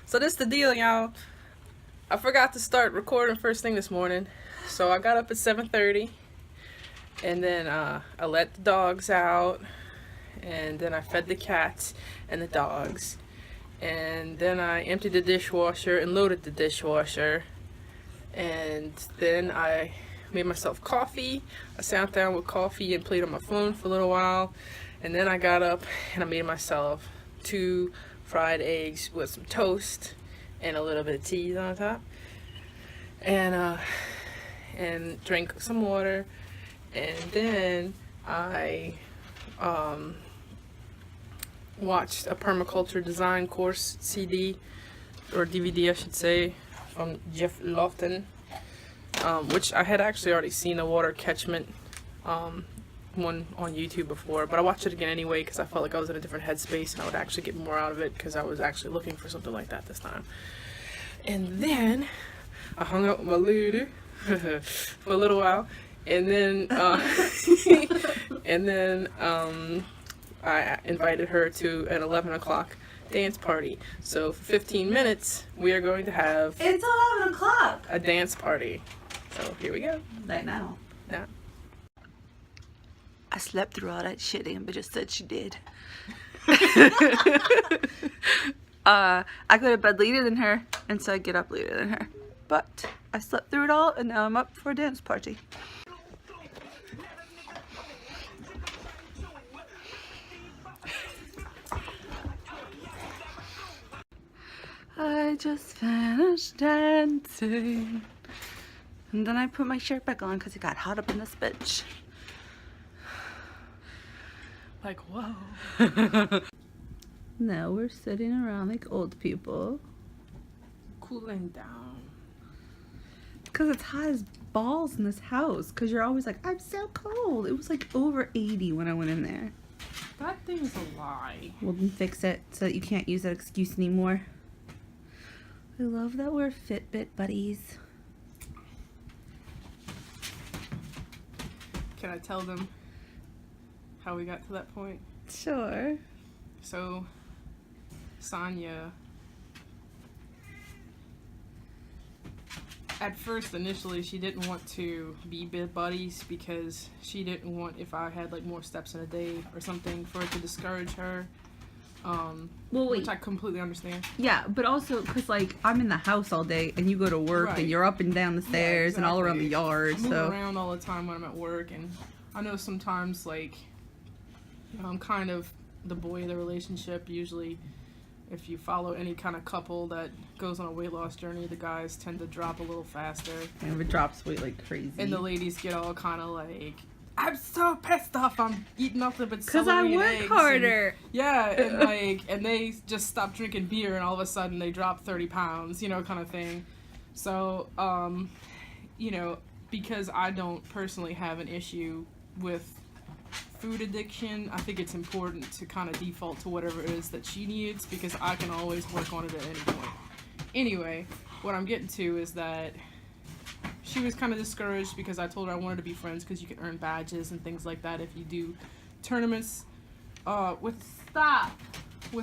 So this the deal, y'all. I forgot to start recording first thing this morning. So I got up at 7:30 and then I let the dogs out and then I fed the cats and the dogs. And then I emptied the dishwasher and loaded the dishwasher. And then I made myself coffee. I sat down with coffee and played on my phone for a little while. And then I got up and I made myself 2 fried eggs with some toast and a little bit of cheese on top. And drank some water. And then I watched a permaculture design course CD or DVD I should say from Jeff Lofton, which I had actually already seen a water catchment one on YouTube before, but I watched it again anyway because I felt like I was in a different headspace and I would actually get more out of it because I was actually looking for something like that this time. And then I hung out with my lady for a little while, and then I invited her to an 11 o'clock dance party. So for 15 minutes, we are going to have... It's 11 o'clock! ...a dance party. So here we go. Right now. Yeah. I slept through all that shit Amber just said she did. I go to bed later than her, and so I get up later than her. But I slept through it all, and now I'm up for a dance party. I just finished dancing. And then I put my shirt back on because it got hot up in this bitch. Like, whoa. Now we're sitting around like old people. Cooling down. Because it's hot as balls in this house. Because you're always like, I'm so cold. It was like over 80 when I went in there. That thing's a lie. Well, then fix it so that you can't use that excuse anymore. I love that we're Fitbit buddies. Can I tell them how we got to that point? Sure. So, Sonia, at first, initially, she didn't want to be bid buddies because she didn't want, if I had like more steps in a day or something, for it to discourage her. Well, wait. Which I completely understand. Yeah, but also because like I'm in the house all day and you go to work Right. and you're up and down the stairs and all around the yard. I move So around all the time when I'm at work, and I know sometimes like, you know, I'm kind of the boy of the relationship. Usually, if you follow any kind of couple that goes on a weight loss journey, the guys tend to drop a little faster, and it drops weight like crazy. and the ladies get all kind of like, I'm so pissed off. I'm eating nothing but because celery I and work eggs," harder. and like, and they just stop drinking beer, and all of a sudden they drop 30 pounds, you know, kind of thing. So, you know, because I don't personally have an issue with food addiction, I think it's important to kind of default to whatever it is that she needs, because I can always work on it at any point. Anyway, what I'm getting to is that she was kind of discouraged because I told her I wanted to be friends because you can earn badges and things like that if you do tournaments with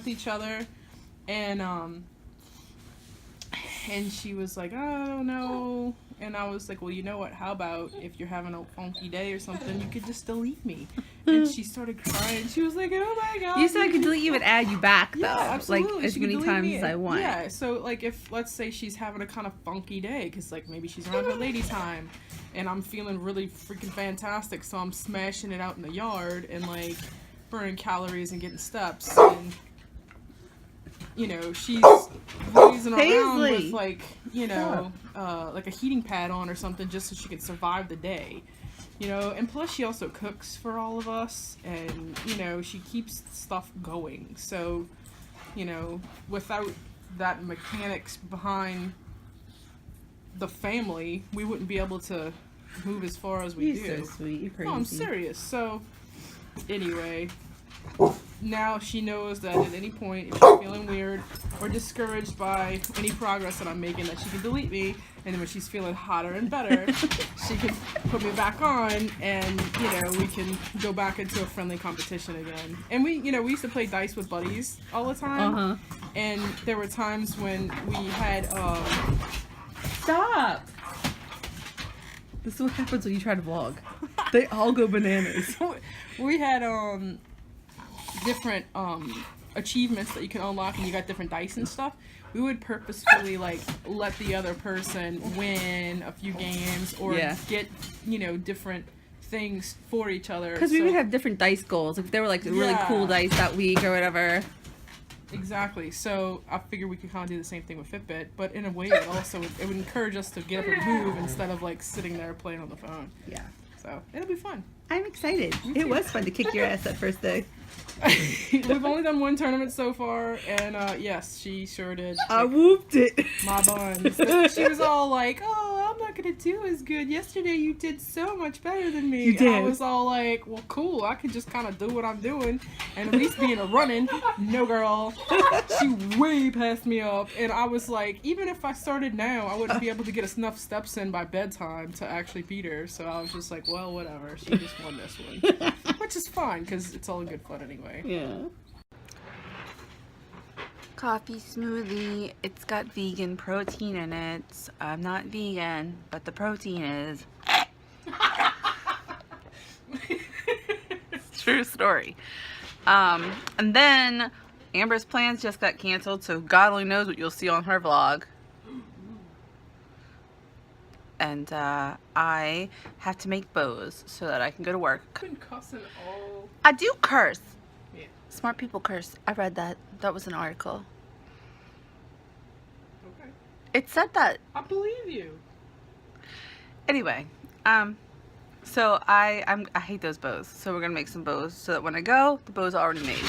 each other, and she was like, oh, I don't know. And I was like, well, you know what, how about if you're having a funky day or something, you could just delete me. And she started crying. She was like, oh my god. You said I could delete you and add you back though. Yeah, absolutely. Like as She many could delete times me. as I want. Yeah, so like if, let's say she's having a kind of funky day, because like maybe she's around her lady time, and I'm feeling really freaking fantastic, so I'm smashing it out in the yard and like burning calories and getting steps, and you know, she's lazing around with like, you know, like a heating pad on or something just so she can survive the day. You know, and plus she also cooks for all of us, and, you know, she keeps stuff going. So, you know, without that mechanics behind the family, we wouldn't be able to move as far as we do. You're so sweet. You're crazy. No, I'm serious. So, anyway, now she knows that at any point, if she's feeling weird or discouraged by any progress that I'm making, that she can delete me, And then when she's feeling hotter and better, she can put me back on, and we can go back into a friendly competition again. And we used to play dice with buddies all the time. And there were times when we had Stop! This is what happens when you try to vlog. They all go bananas. we had different achievements that you can unlock, and you got different dice and stuff. We would purposefully let the other person win a few games or get different things for each other. Because we would have different dice goals. If they were really cool dice that week or whatever. Exactly. So I figured we could kind of do the same thing with Fitbit, but in a way it would encourage us to get up and move instead of sitting there playing on the phone. Yeah. So it'll be fun. I'm excited. It was fun to kick your ass that first day. We've only done one tournament so far, and yes, she sure did. I whooped it. My buns. She was all like, "Oh, I'm not gonna do as good. Yesterday you did so much better than me." You did. And I was all like, "Well, cool. I can just kind of do what I'm doing, and at least be in a running." No, girl. She way passed me up, and I was like, even if I started now, I wouldn't be able to get enough steps in by bedtime to actually beat her. So I was just like, well, whatever. She just won this one, which is fine because it's all in good fun anyway. Yeah. Coffee smoothie. It's got vegan protein in it. I'm not vegan, but the protein is. True story. And then Amber's plans just got canceled, so God only knows what you'll see on her vlog. And I have to make bows so that I can go to work. Couldn't cuss at all. I do curse. Yeah. Smart people curse. I read that. That was an article. Okay. It said that. I believe you. Anyway, so I hate those bows. So we're gonna make some bows so that when I go, the bow's already made.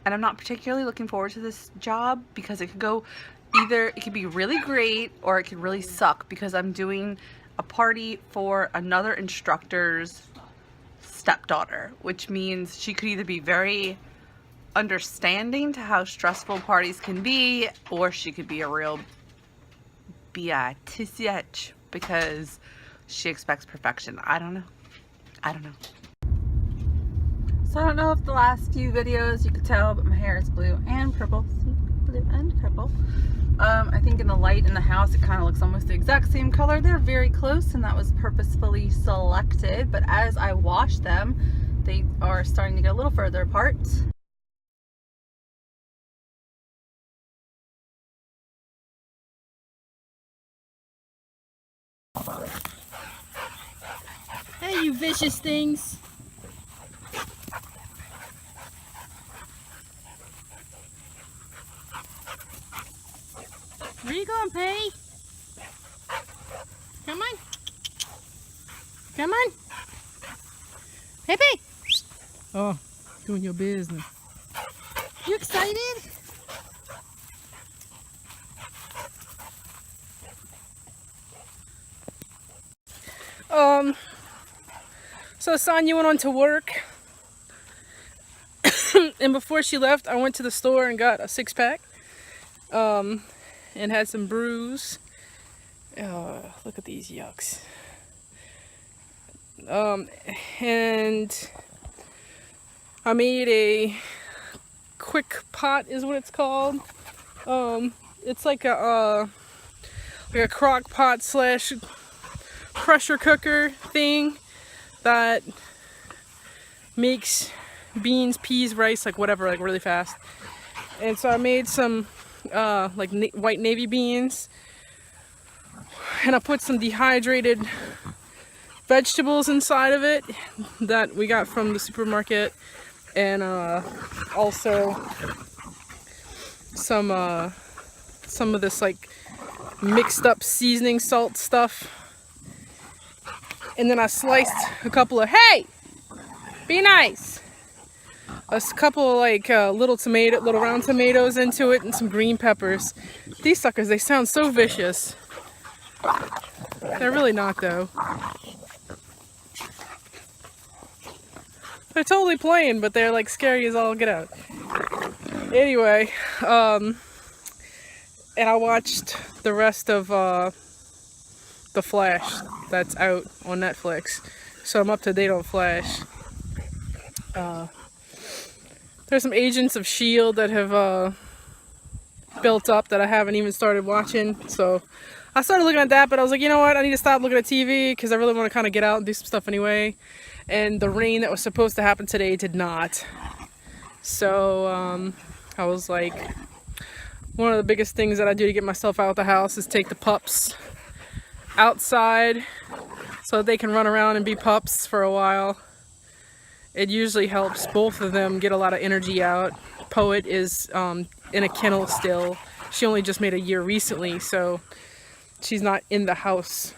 And I'm not particularly looking forward to this job because it could go either, it could be really great or it could really suck because I'm doing a party for another instructor's stepdaughter, which means she could either be very understanding to how stressful parties can be, or she could be a real bitch because she expects perfection. I don't know. So I don't know if the last few videos you could tell, but my hair is blue and purple. See? Blue and purple. I think in the light in the house it kind of looks almost the exact same color. They're very close, and that was purposefully selected, but as I wash them they are starting to get a little further apart. Hey, you vicious things. Where you going, Pay? Come on. Come on. Pepe. Oh, doing your business. You excited? So Sonya went on to work. And before she left, I went to the store and got a 6-pack. And had some brews. Look at these yucks. And I made a quick pot is what it's called. It's like a crock pot slash pressure cooker thing that makes beans, peas, rice, whatever, really fast. And so I made some white navy beans, and I put some dehydrated vegetables inside of it that we got from the supermarket, and also some of this mixed up seasoning salt stuff. And then I sliced a couple of, hey, be nice, a couple of little round tomatoes into it, and some green peppers. These suckers, they sound so vicious. They're really not though. They're totally plain, but they're scary as all get out. Anyway, and I watched the rest of The Flash that's out on Netflix. So I'm up to date on Flash. There's some Agents of S.H.I.E.L.D. that have built up that I haven't even started watching. So I started looking at that, but I was like, you know what? I need to stop looking at TV because I really want to kind of get out and do some stuff anyway. And the rain that was supposed to happen today did not. So I was like, one of the biggest things that I do to get myself out of the house is take the pups outside so that they can run around and be pups for a while. It usually helps both of them get a lot of energy out. Poet is in a kennel still. She only just made a year recently, so she's not in the house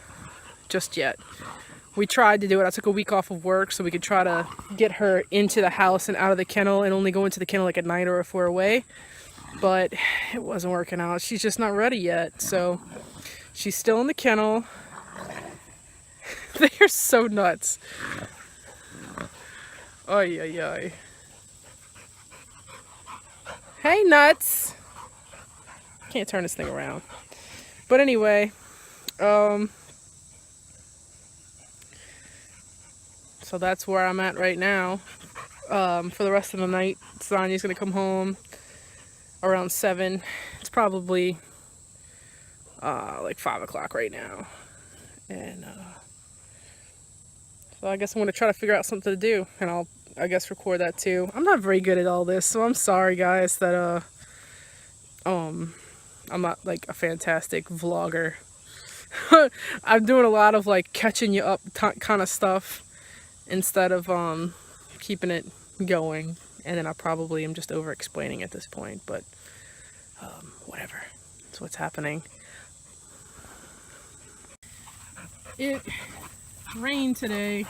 just yet. We tried to do it. I took a week off of work so we could try to get her into the house and out of the kennel, and only go into the kennel like at night or if we're away. But it wasn't working out. She's just not ready yet, so she's still in the kennel. They are so nuts. Ay, ay, ay. Hey, nuts. Can't turn this thing around. But anyway, so that's where I'm at right now. For the rest of the night, Sonya's gonna come home around 7. It's probably like 5 o'clock right now. And so I guess I'm gonna try to figure out something to do, and I guess record that too. I'm not very good at all this, so I'm sorry guys that I'm not like a fantastic vlogger. I'm doing a lot of like catching you up kind of stuff instead of keeping it going, and then I probably am just over explaining at this point, but whatever. That's what's happening. It rained today.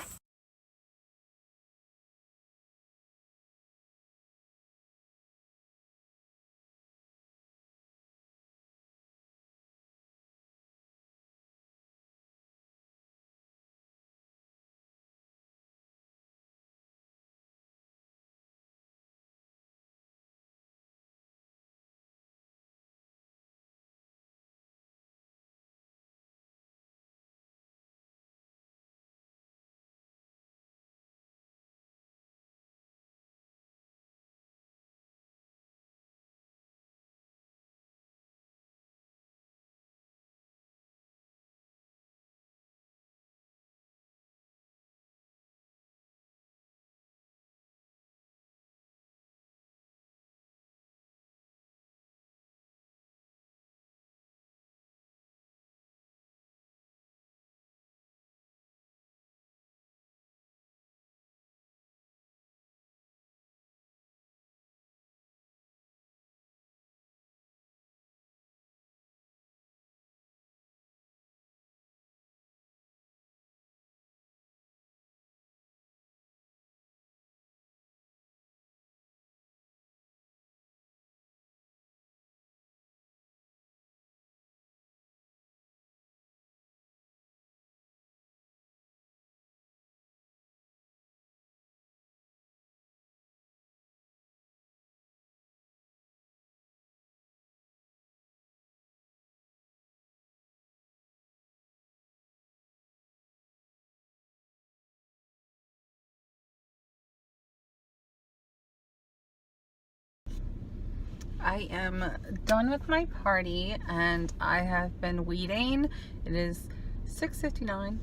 I am done with my party and I have been waiting. It is 6:59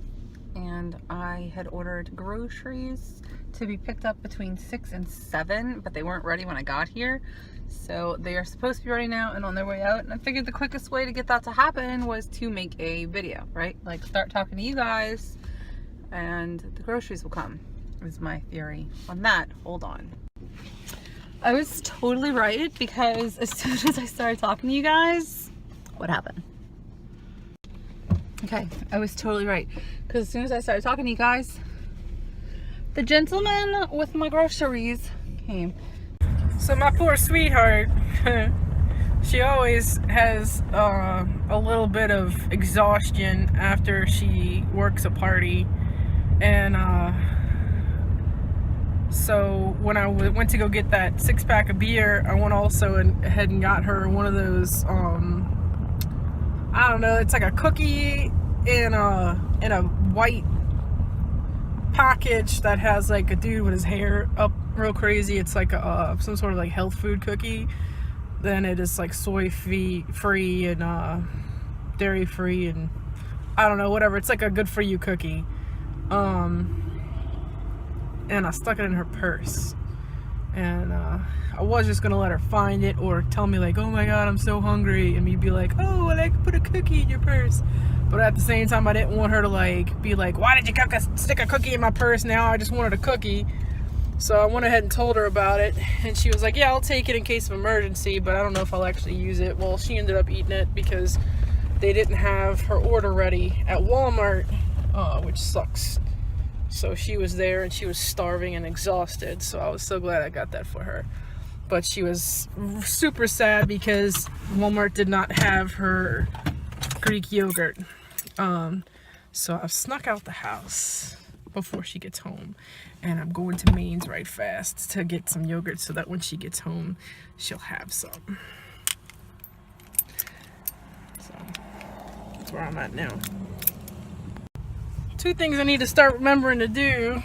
and I had ordered groceries to be picked up between 6 and 7, but they weren't ready when I got here. So they are supposed to be ready now and on their way out. And I figured the quickest way to get that to happen was to make a video, right? Like start talking to you guys and the groceries will come, is my theory on that. Hold on. I was totally right, because as soon as I started talking to you guys, what happened? Okay, I was totally right, because as soon as I started talking to you guys, the gentleman with my groceries came. So my poor sweetheart, she always has a little bit of exhaustion after she works a party, and so when I went to go get that 6-pack of beer, I went also ahead and got her one of those I don't know, it's like a cookie in a white package that has like a dude with his hair up real crazy. It's like some sort of like health food cookie. Then it is like soy free and dairy free and I don't know, whatever. It's like a good for you cookie. And I stuck it in her purse. And I was just gonna let her find it or tell me like, oh my god, I'm so hungry, and me be like, oh, well, I could put a cookie in your purse. But at the same time, I didn't want her to like be like, why did you stick a cookie in my purse? Now I just wanted a cookie. So I went ahead and told her about it, and she was like, yeah, I'll take it in case of emergency, but I don't know if I'll actually use it. Well, she ended up eating it because they didn't have her order ready at Walmart, which sucks. So she was there and she was starving and exhausted, so I was so glad I got that for her. But she was super sad because Walmart did not have her Greek yogurt. So I've snuck out the house before she gets home, and I'm going to Maine's right fast to get some yogurt so that when she gets home, she'll have some. So that's where I'm at now. 2 things I need to start remembering to do.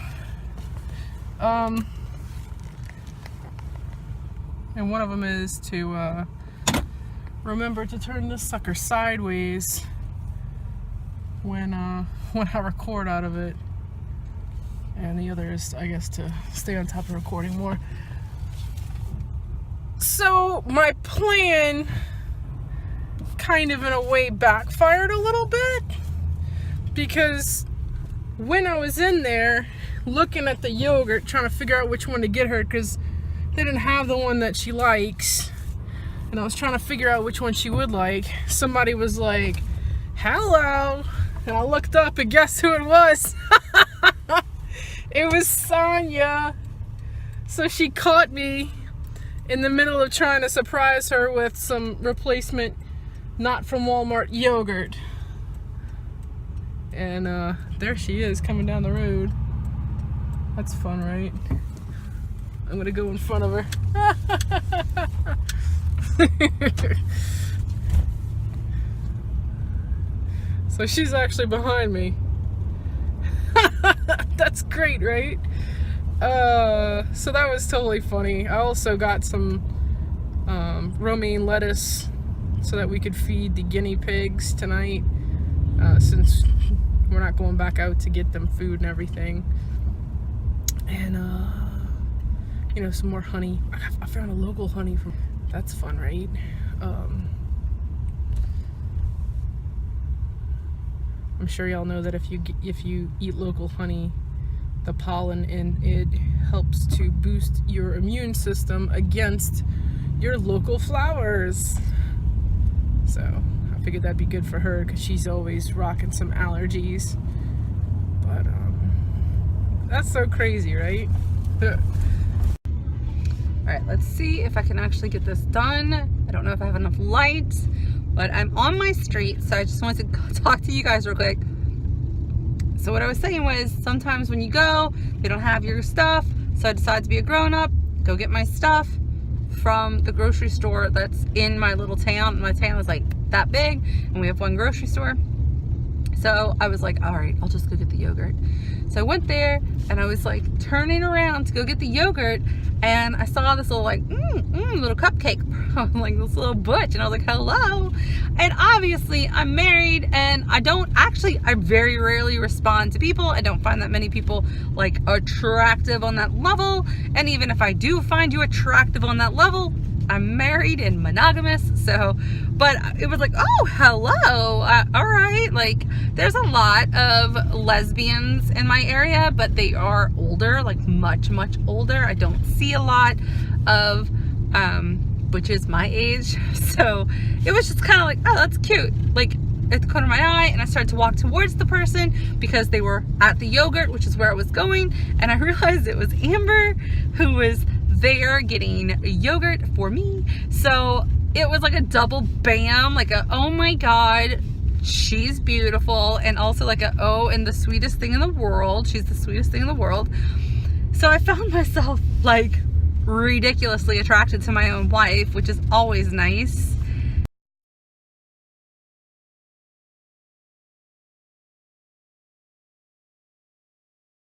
And one of them is to remember to turn this sucker sideways when I record out of it. And the other is, I guess, to stay on top of recording more. So my plan kind of in a way backfired a little bit, because when I was in there looking at the yogurt, trying to figure out which one to get her, because they didn't have the one that she likes, and I was trying to figure out which one she would like, somebody was like, hello, and I looked up and guess who it was? It was Sonia. So she caught me in the middle of trying to surprise her with some replacement not from Walmart yogurt. And there she is coming down the road. That's fun, right? I'm gonna go in front of her. So she's actually behind me. That's great, right? So that was totally funny. I also got some romaine lettuce so that we could feed the guinea pigs tonight, since we're not going back out to get them food and everything. And you know, some more honey. I found a local honey from, that's fun, right? I'm sure y'all know that if you eat local honey, the pollen in it helps to boost your immune system against your local flowers. So I figured that'd be good for her because she's always rocking some allergies. But that's so crazy, right? Alright, let's see if I can actually get this done. I don't know if I have enough light, but I'm on my street, so I just wanted to talk to you guys real quick. So what I was saying was, sometimes when you go, they don't have your stuff, so I decided to be a grown-up, go get my stuff from the grocery store that's in my little town. My town is like that big, and we have one grocery store. So I was like, all right, I'll just go get the yogurt. So I went there, and I was like turning around to go get the yogurt, and I saw this little like little cupcake from like this little butch, and I was like, hello. And obviously I'm married, and I very rarely respond to people. I don't find that many people like attractive on that level, and even if I do find you attractive on that level, I'm married and monogamous. So, but it was like, oh, hello, all right. Like, there's a lot of lesbians in my area, but they are older, like much older. I don't see a lot of which is my age. So it was just kind of like, oh, that's cute, like at the corner of my eye. And I started to walk towards the person because they were at the yogurt, which is where I was going, and I realized it was Amber who was there getting yogurt for me. So it was like a double bam, like a, oh my god, she's beautiful, and also like a, oh, and the sweetest thing in the world, she's the sweetest thing in the world. So I found myself like ridiculously attracted to my own wife, which is always nice.